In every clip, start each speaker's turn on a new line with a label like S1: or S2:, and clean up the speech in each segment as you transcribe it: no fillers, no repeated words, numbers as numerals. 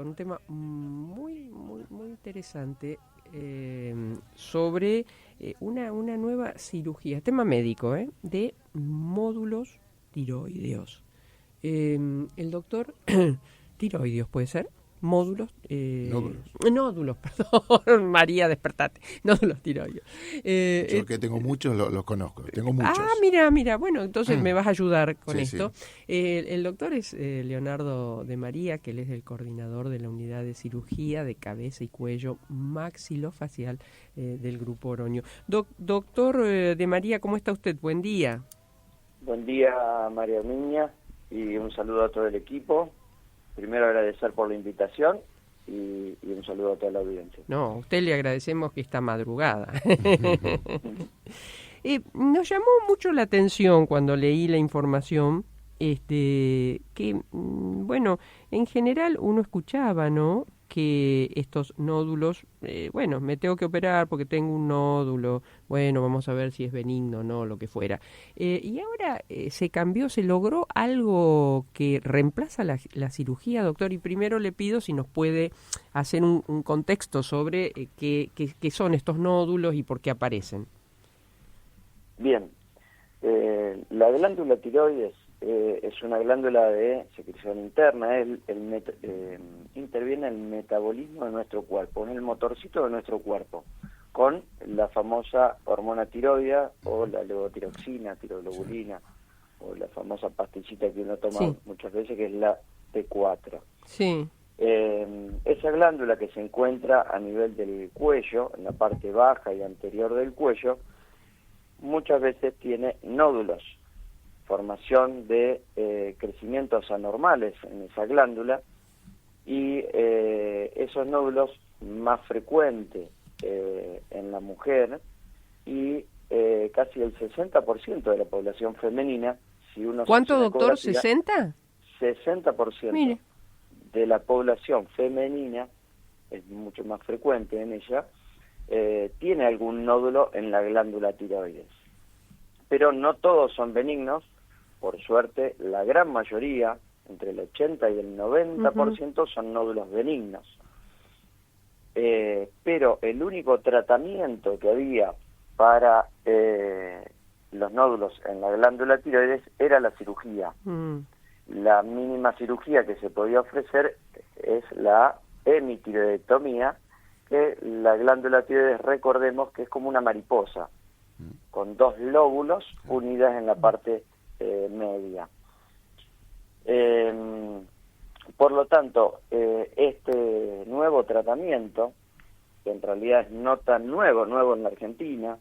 S1: con un tema muy interesante sobre una nueva cirugía, tema médico, de módulos tiroideos. El doctor tiroideos, ¿puede ser? Módulos, nódulos, perdón, María, despertate, nódulos tiroideos.
S2: Yo que tengo muchos, los conozco, tengo muchos.
S1: Mira, bueno, entonces me vas a ayudar con esto.
S2: Sí.
S1: El doctor es Leonardo de María, que él es el coordinador de la unidad de cirugía de cabeza y cuello maxilofacial del Grupo Oroño. Doctor de María, ¿cómo está usted? Buen día.
S3: Buen día, María Herminia, y un saludo a todo el equipo. Primero agradecer por la invitación y un saludo a toda la audiencia.
S1: No, a usted le agradecemos que está madrugada. Nos llamó mucho la atención cuando leí la información, que, bueno, en general uno escuchaba, ¿no?, que estos nódulos, me tengo que operar porque tengo un nódulo, bueno, vamos a ver si es benigno o no, lo que fuera. Y ahora se cambió, se logró algo que reemplaza la cirugía, doctor, y primero le pido si nos puede hacer un contexto sobre qué son estos nódulos y por qué aparecen.
S3: Bien, la glándula tiroides es una glándula de secreción interna, interviene en el metabolismo de nuestro cuerpo, en el motorcito de nuestro cuerpo, con la famosa hormona tiroidea o la levotiroxina, tiroglobulina, o la famosa pastillita que uno toma muchas veces, que es la T4.
S1: Sí.
S3: Esa glándula que se encuentra a nivel del cuello, en la parte baja y anterior del cuello, muchas veces tiene nódulos, formación de crecimientos anormales en esa glándula, y esos nódulos más frecuentes en la mujer, y casi el 60% de la población femenina, si uno
S1: ¿Cuánto, doctor? ¿60?
S3: 60%.
S1: Mire.
S3: De la población femenina, es mucho más frecuente en ella, tiene algún nódulo en la glándula tiroides. Pero no todos son benignos, por suerte la gran mayoría, entre el 80 y el 90% son nódulos benignos. Pero el único tratamiento que había para los nódulos en la glándula tiroides era la cirugía. La mínima cirugía que se podía ofrecer es la hemitiroidectomía, que la glándula tiroides, recordemos que es como una mariposa, con dos lóbulos unidas en la parte media. Por lo tanto, este nuevo tratamiento, que en realidad es no tan nuevo en la Argentina,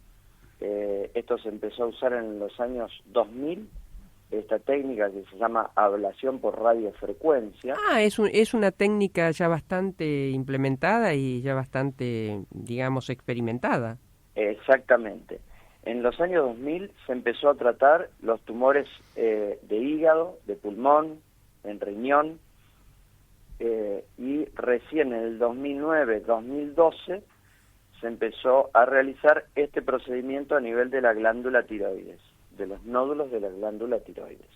S3: esto se empezó a usar en los años 2000, esta técnica que se llama ablación por radiofrecuencia.
S1: Es una técnica ya bastante implementada y ya bastante, digamos, experimentada.
S3: Exactamente. En los años 2000 se empezó a tratar los tumores de hígado, de pulmón, en riñón, y recién en el 2009-2012 se empezó a realizar este procedimiento a nivel de la glándula tiroides, de los nódulos de la glándula tiroides.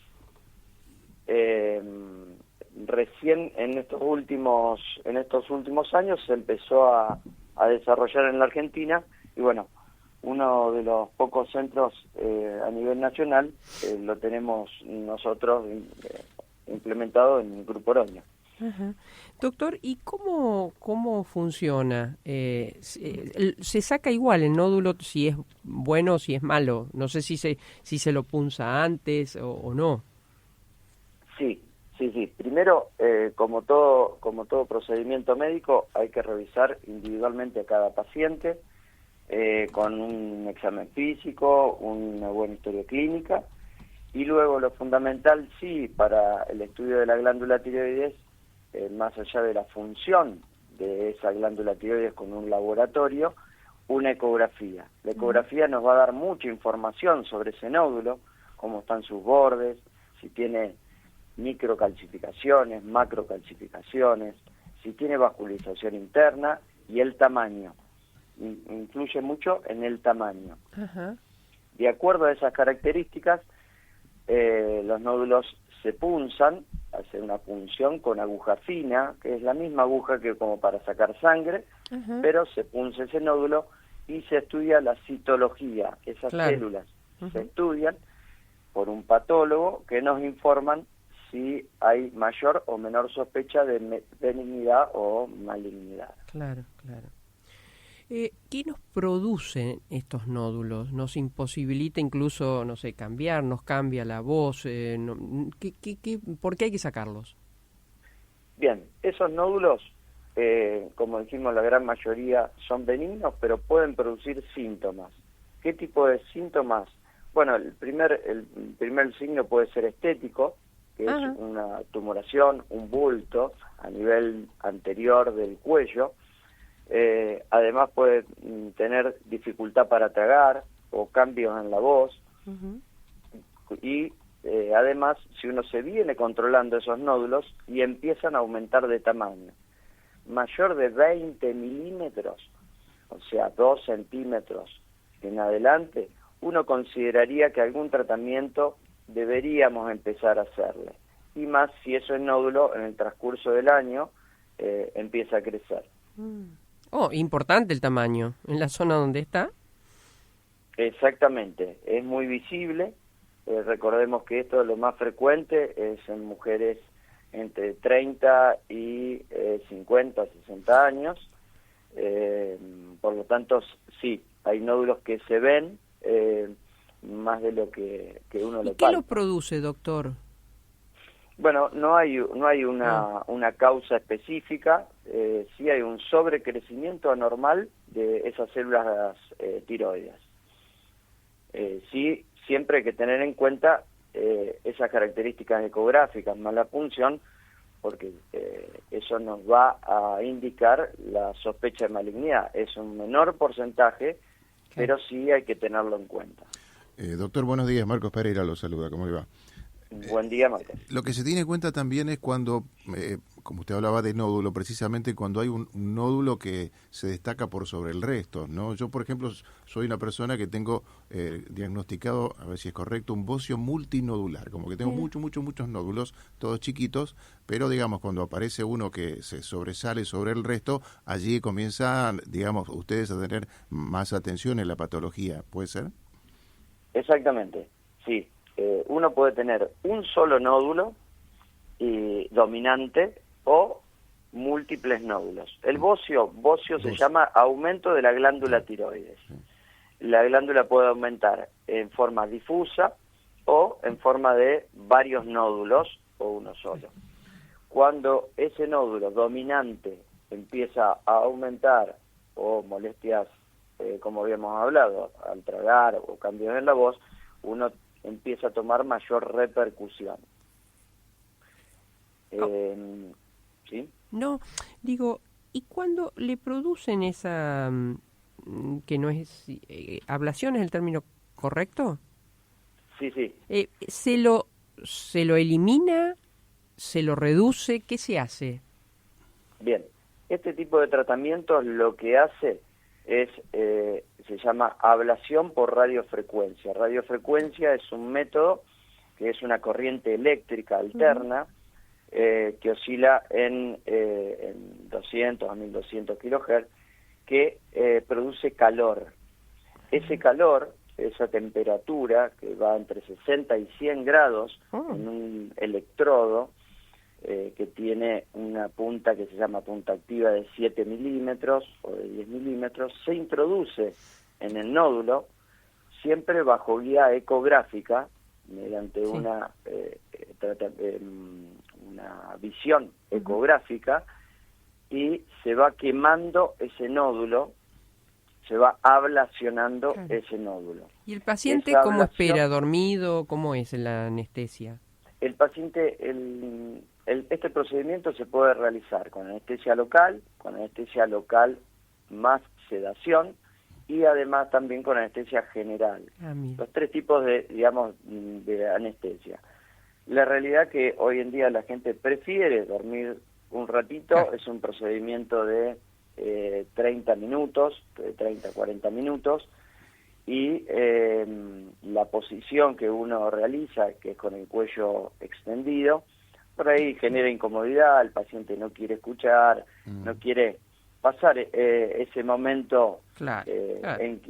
S3: Recién en estos últimos años se empezó a desarrollar en la Argentina, y bueno, uno de los pocos centros a nivel nacional lo tenemos nosotros implementado en el Grupo Oroño.
S1: Ajá. Doctor, ¿y cómo funciona? ¿Se saca igual el nódulo si es bueno o si es malo? No sé si se lo punza antes o no.
S3: Sí. Primero, como todo procedimiento médico, hay que revisar individualmente a cada paciente con un examen físico, una buena historia clínica, y luego lo fundamental, sí, para el estudio de la glándula tiroides, más allá de la función de esa glándula tiroides con un laboratorio, una ecografía. La ecografía nos va a dar mucha información sobre ese nódulo, cómo están sus bordes, si tiene microcalcificaciones, macrocalcificaciones, si tiene vascularización interna, y el tamaño. Influye mucho en el tamaño.
S1: Ajá.
S3: De acuerdo a esas características, los nódulos se punzan hace una punción con aguja fina, que es la misma aguja que como para sacar sangre, pero se punce ese nódulo y se estudia la citología. Esas células se estudian por un patólogo que nos informan si hay mayor o menor sospecha de benignidad o malignidad.
S1: Claro. ¿Qué nos producen estos nódulos? ¿Nos imposibilita incluso, no sé, cambiar? ¿Nos cambia la voz? ¿Por qué hay que sacarlos?
S3: Bien, esos nódulos, como dijimos, la gran mayoría son benignos, pero pueden producir síntomas. ¿Qué tipo de síntomas? Bueno, el primer signo puede ser estético, que es una tumoración, un bulto a nivel anterior del cuello. Además puede tener dificultad para tragar o cambios en la voz. Y además, si uno se viene controlando esos nódulos y empiezan a aumentar de tamaño, mayor de 20 milímetros, o sea, 2 centímetros en adelante, uno consideraría que algún tratamiento deberíamos empezar a hacerle. Y más si ese nódulo en el transcurso del año empieza a crecer.
S1: Importante el tamaño. ¿En la zona donde está?
S3: Exactamente, es muy visible. Recordemos que esto lo más frecuente es en mujeres entre 30 y 50, 60 años. Por lo tanto, sí, hay nódulos que se ven más de lo que uno le palpa.
S1: ¿Qué lo produce, doctor?
S3: Bueno, no hay una causa específica, sí hay un sobrecrecimiento anormal de esas células tiroides. Sí, siempre hay que tener en cuenta esas características ecográficas, más la punción, porque eso nos va a indicar la sospecha de malignidad. Es un menor porcentaje, pero sí hay que tenerlo en cuenta.
S2: Doctor, buenos días. Marcos Pereira lo saluda. ¿Cómo le va?
S3: Buen día, Marcos.
S2: Lo que se tiene en cuenta también es cuando, como usted hablaba de nódulo, precisamente cuando hay un nódulo que se destaca por sobre el resto, ¿no? Yo, por ejemplo, soy una persona que tengo diagnosticado, a ver si es correcto, un bocio multinodular, como que tengo muchos nódulos, todos chiquitos, pero digamos, cuando aparece uno que se sobresale sobre el resto, allí comienzan, digamos, ustedes a tener más atención en la patología, ¿puede ser?
S3: Exactamente, sí. Uno puede tener un solo nódulo dominante o múltiples nódulos. El bocio se llama aumento de la glándula tiroides. La glándula puede aumentar en forma difusa o en forma de varios nódulos o uno solo. Cuando ese nódulo dominante empieza a aumentar o molestias, como habíamos hablado, al tragar o cambios en la voz, uno empieza a tomar mayor repercusión. ¿Sí?
S1: No, digo, ¿y cuándo le producen esa, que no es, ablación es el término correcto?
S3: Sí.
S1: ¿Se lo elimina? ¿Se lo reduce? ¿Qué se hace?
S3: Bien, este tipo de tratamientos lo que hace es, se llama ablación por radiofrecuencia. Radiofrecuencia es un método que es una corriente eléctrica alterna que oscila en 200 a 1200 kHz, que produce calor. Ese calor, esa temperatura que va entre 60 y 100 grados en un electrodo, que tiene una punta que se llama punta activa de 7 milímetros o de 10 milímetros, se introduce en el nódulo, siempre bajo guía ecográfica, mediante una visión ecográfica, y se va quemando ese nódulo, se va ablacionando ese nódulo.
S1: ¿Y el paciente cómo espera? ¿Dormido? ¿Cómo es la anestesia?
S3: El paciente, este procedimiento se puede realizar con anestesia local más sedación, y además también con anestesia general. Los tres tipos de anestesia. La realidad que hoy en día la gente prefiere dormir un ratito, es un procedimiento de 30 minutos, de 30 a 40 minutos, y la posición que uno realiza, que es con el cuello extendido, por ahí genera incomodidad, el paciente no quiere escuchar, no quiere pasar ese momento
S1: Claro.
S3: en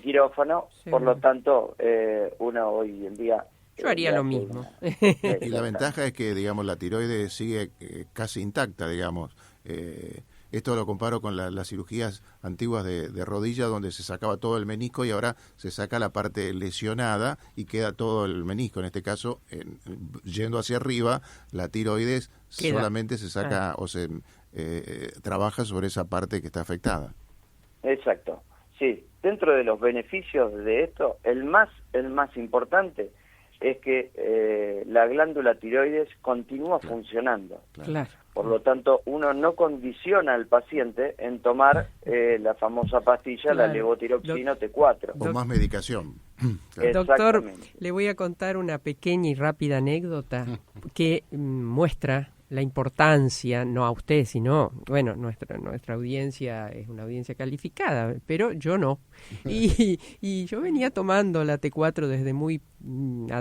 S3: quirófano,
S1: Sí.
S3: por lo tanto uno hoy en día...
S1: Yo haría
S3: le
S1: lo
S3: hace
S1: mismo.
S2: Y la ventaja es que, digamos, la tiroides sigue casi intacta, digamos. Esto lo comparo con las cirugías antiguas de rodilla, donde se sacaba todo el menisco y ahora se saca la parte lesionada y queda todo el menisco. En este caso, yendo hacia arriba, la tiroides
S1: Queda.
S2: solamente se saca o se trabaja sobre esa parte que está afectada.
S3: Exacto, sí. Dentro de los beneficios de esto, el más importante es que la glándula tiroides continúa funcionando.
S1: Claro.
S3: Por lo tanto, uno no condiciona al paciente en tomar la famosa pastilla, la
S1: Claro.
S3: levotiroxina T4.
S2: O más medicación.
S1: Doctor,
S3: Exactamente.
S1: le voy a contar una pequeña y rápida anécdota que muestra la importancia, no a usted, sino, bueno, nuestra audiencia es una audiencia calificada, pero yo no. Y yo venía tomando la T4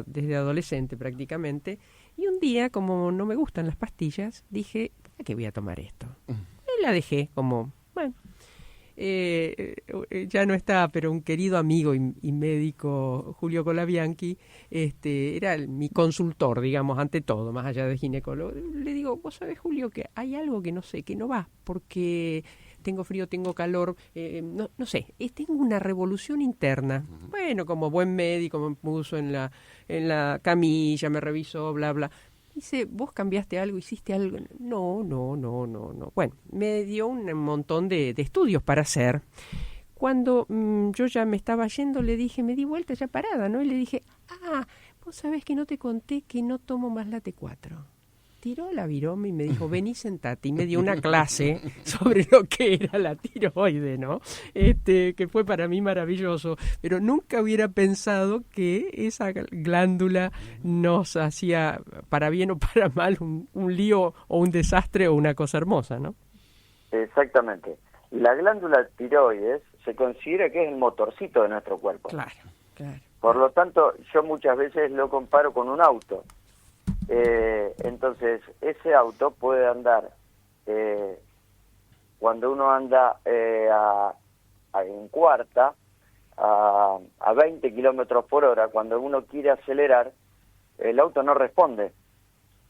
S1: desde adolescente prácticamente, y un día, como no me gustan las pastillas, dije, ¿para qué voy a tomar esto? Y la dejé como, bueno. Ya no está, pero un querido amigo y médico, Julio Colabianchi, era mi consultor, digamos, ante todo, más allá de ginecólogo. Le digo, vos sabés, Julio, que hay algo que no sé, que no va, porque tengo frío, tengo calor, no sé, tengo una revolución interna. Bueno, como buen médico me puso en la camilla, me revisó, bla, bla. Dice, ¿vos cambiaste algo? ¿Hiciste algo? No. Bueno, me dio un montón de estudios para hacer. Cuando yo ya me estaba yendo, le dije, me di vuelta ya parada, ¿no? Y le dije, vos sabés que no te conté que no tomo más la T4. Tiró la virome y me dijo, vení, sentate. Y me dio una clase sobre lo que era la tiroide, ¿no? Que fue para mí maravilloso. Pero nunca hubiera pensado que esa glándula nos hacía, para bien o para mal, un lío o un desastre o una cosa hermosa, ¿no?
S3: Exactamente. La glándula tiroides se considera que es el motorcito de nuestro cuerpo.
S1: Claro.
S3: Por lo tanto, yo muchas veces lo comparo con un auto. Entonces, ese auto puede andar, cuando uno anda en cuarta, a 20 kilómetros por hora, cuando uno quiere acelerar, el auto no responde.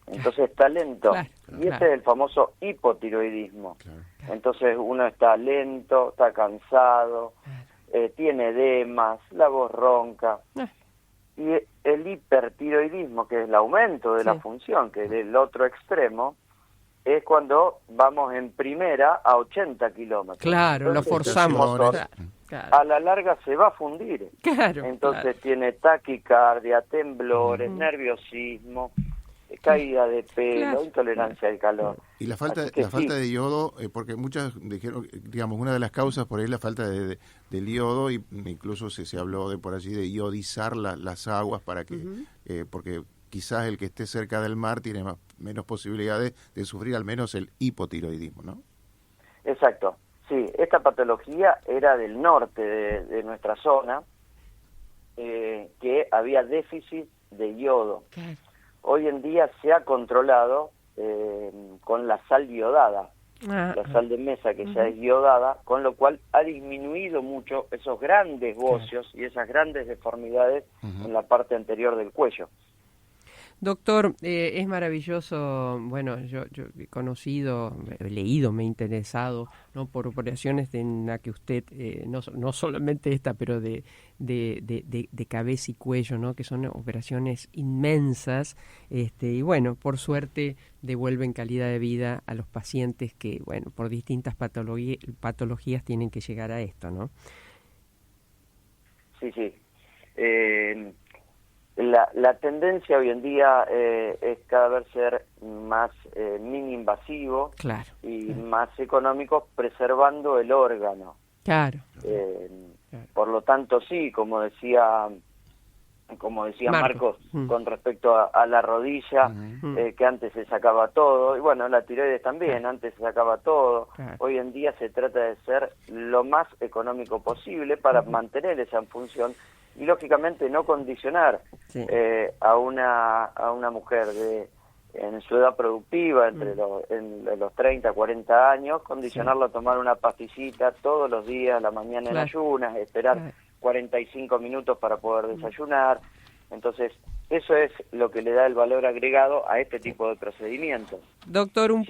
S3: Entonces está lento.
S1: Claro.
S3: Y ese es el famoso hipotiroidismo. Entonces uno está lento, está cansado, tiene edemas, la voz ronca. Y el hipertiroidismo, que es el aumento de la función, que es el otro extremo, es cuando vamos en primera a 80 kilómetros.
S1: Claro,
S3: Entonces,
S1: lo forzamos.
S3: el motor,
S1: Claro.
S3: a la larga se va a fundir.
S1: Claro,
S3: Entonces tiene taquicardia, temblores, nerviosismo, caída de pelo, intolerancia al calor.
S2: Y la falta de yodo, porque muchas dijeron, digamos, una de las causas por ahí es la falta del yodo, y incluso se habló de por allí de iodizar las aguas para que, porque quizás el que esté cerca del mar tiene menos posibilidades de sufrir al menos el hipotiroidismo, ¿no?
S3: Exacto, sí, esta patología era del norte de nuestra zona, que había déficit de yodo.
S1: Claro.
S3: Hoy en día se ha controlado con la sal iodada, la sal de mesa que ya es iodada, con lo cual ha disminuido mucho esos grandes bocios y esas grandes deformidades en la parte anterior del cuello.
S1: Doctor, es maravilloso, bueno, yo he conocido, he leído, me he interesado, ¿no?, por operaciones en la que usted, no solamente esta, pero de cabeza y cuello, ¿no?, que son operaciones inmensas, y bueno, por suerte devuelven calidad de vida a los pacientes que, bueno, por distintas patologías tienen que llegar a esto, ¿no?
S3: Sí. La tendencia hoy en día es cada vez ser más mini-invasivo,
S1: claro,
S3: y más económico, preservando el órgano.
S1: Claro.
S3: Por lo tanto, sí, como decía Marcos, con respecto a la rodilla, que antes se sacaba todo, y bueno, la tiroides también, antes se sacaba todo. Hoy en día se trata de ser lo más económico posible para mantener esa función y lógicamente no condicionar a una mujer de en su edad productiva, entre los 30, 40 años, condicionarlo a tomar una pastillita todos los días, a la mañana en ayunas, esperar 45 minutos para poder desayunar. Entonces, eso es lo que le da el valor agregado a este tipo de procedimientos.
S1: Doctor, un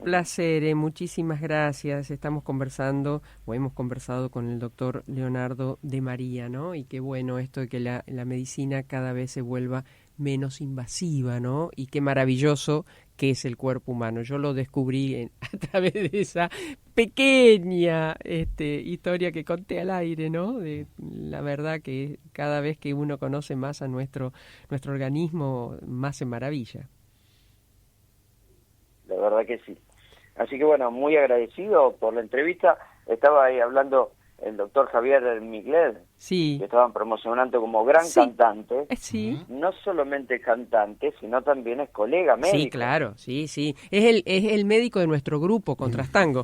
S1: placer, muchísimas gracias. Estamos conversando, o hemos conversado con el doctor Leonardo de María, ¿no? Y qué bueno esto de que la medicina cada vez se vuelva menos invasiva, ¿no? Y qué maravilloso que es el cuerpo humano. Yo lo descubrí a través de esa pequeña historia que conté al aire, ¿no? De la verdad que cada vez que uno conoce más a nuestro organismo, más se maravilla.
S3: La verdad que sí. Así que bueno, muy agradecido por la entrevista. Estaba ahí hablando el doctor Javier Miglet,
S1: sí,
S3: que estaban promocionando como gran cantante.
S1: Sí.
S3: No solamente cantante, sino también es colega médico.
S1: Sí, claro, sí. Es el médico de nuestro grupo, Contrastango.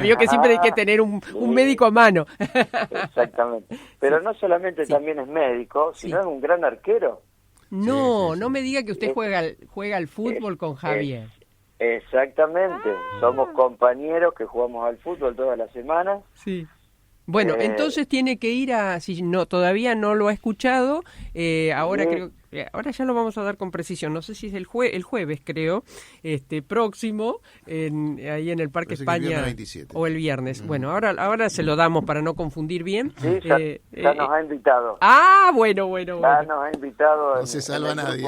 S1: Vio que siempre hay que tener un médico a mano.
S3: Exactamente. Pero no solamente también es médico, sino es un gran arquero.
S1: No, no me diga que usted juega al fútbol con Javier.
S3: Exactamente. Somos compañeros que jugamos al fútbol todas las semanas.
S1: Sí. Bueno, entonces tiene que ir si no todavía no lo ha escuchado, ahora creo, ahora ya lo vamos a dar con precisión, no sé si es el jueves creo, próximo, ahí en el Parque España, o el viernes. Bueno, ahora se lo damos para no confundir bien.
S3: Sí, ya nos ha invitado.
S1: Bueno.
S3: Ya nos ha invitado.
S2: No se salva nadie.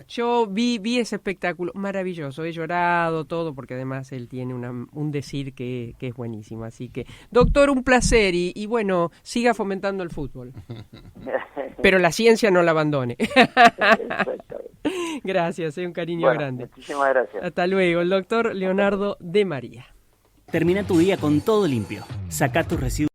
S1: Yo vi ese espectáculo maravilloso, he llorado todo, porque además él tiene un decir que es buenísimo. Así que, doctor, un placer y bueno, siga fomentando el fútbol. Pero la ciencia no la abandone. Gracias, un cariño grande.
S3: Muchísimas gracias.
S1: Hasta luego, el doctor Leonardo de María.
S4: Termina tu día con todo limpio. Saca tus residuos